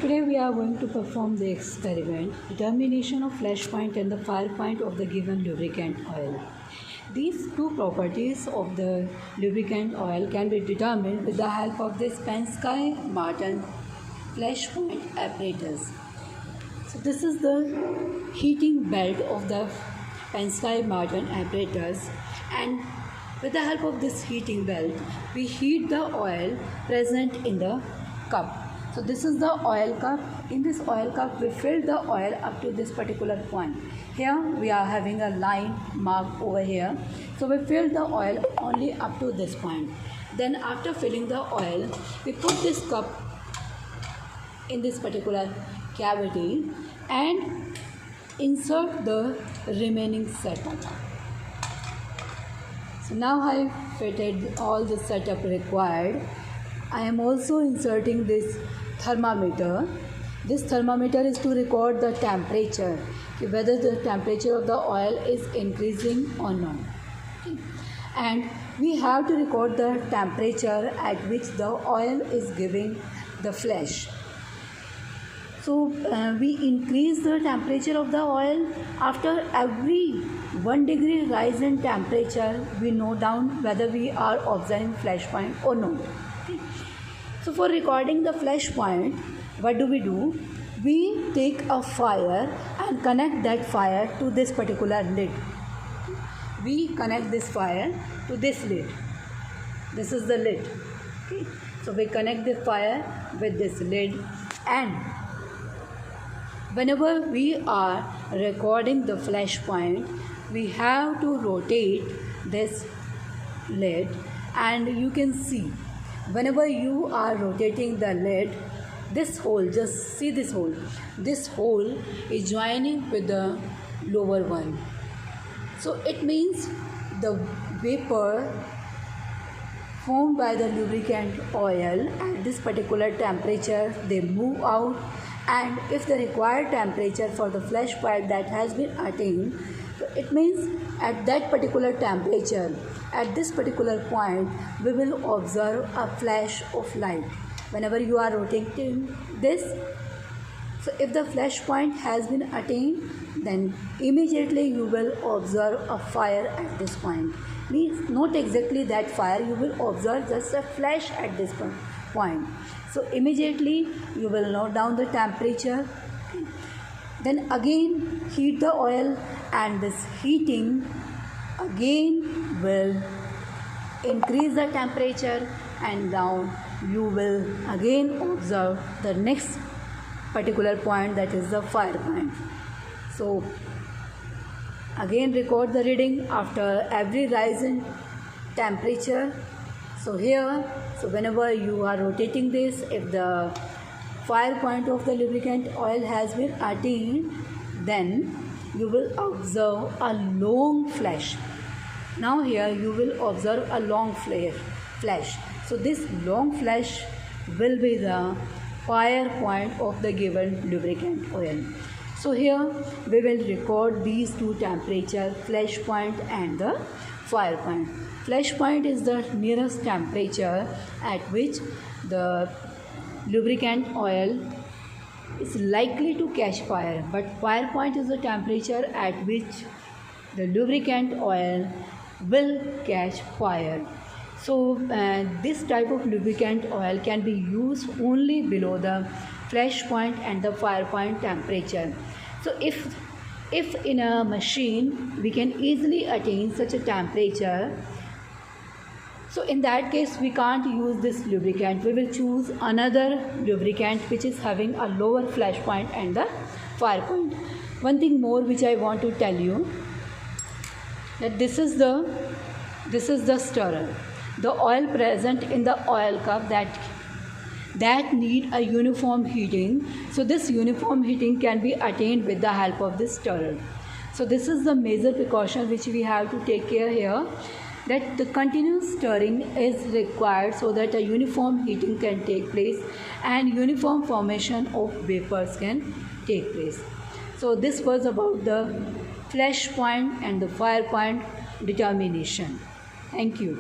Today we are going to perform the experiment, determination of flash point and the fire point of the given lubricant oil. These two properties of the lubricant oil can be determined with the help of this Penske-Martin flash point apparatus. So this is the heating belt of the Penske-Martin apparatus, and with the help of this heating belt we heat the oil present in the cup. So this is the oil cup. In this oil cup we fill the oil up to this particular point. Here we are having a line marked over here. So we fill the oil only up to this point. Then after filling the oil, we put this cup in this particular cavity and insert the remaining setup. So now I fitted all the setup required. I am also inserting this thermometer. This thermometer is to record the temperature, whether the temperature of the oil is increasing or not. And we have to record the temperature at which the oil is giving the flash. So we increase the temperature of the oil. After every 1 degree rise in temperature, we note down whether we are observing flash point or not. So for recording the flash point, what do? We take a fire and connect that fire to this particular lid. We connect this fire to this lid. This is the lid. Okay. So we connect the fire with this lid, and whenever we are recording the flash point, we have to rotate this lid, and you can see whenever you are rotating the lid, this hole, just see this hole is joining with the lower one. So it means the vapor formed by the lubricant oil at this particular temperature, they move out, and if the required temperature for the flash point that has been attained, so it means at that particular temperature, at this particular point, we will observe a flash of light. Whenever you are rotating this, so if the flash point has been attained, then immediately you will observe a fire at this point. Means not exactly that fire, you will observe just a flash at this point. So immediately you will note down the temperature. Then again heat the oil, and this heating again will increase the temperature, and now you will again observe the next particular point, that is the fire point. So again record the reading after every rise in temperature. So here, so whenever you are rotating this, if the fire point of the lubricant oil has been attained, then you will observe a long flash. Now here you will observe a long flash. So this long flash will be the fire point of the given lubricant oil. So here we will record these two temperatures, flash point and the fire point. Flash point is the nearest temperature at which the lubricant oil is likely to catch fire, but fire point is the temperature at which the lubricant oil will catch fire. So this type of lubricant oil can be used only below the flash point and the fire point temperature. So if in a machine we can easily attain such a temperature, so in that case we can't use this lubricant. We will choose another lubricant which is having a lower flash point and the fire point. One thing more which I want to tell you, that this is the stirrer. The oil present in the oil cup that need a uniform heating. So this uniform heating can be attained with the help of this stirrer. So this is the major precaution which we have to take care here, that the continuous stirring is required so that a uniform heating can take place and uniform formation of vapors can take place. So this was about the flash point and the fire point determination. Thank you.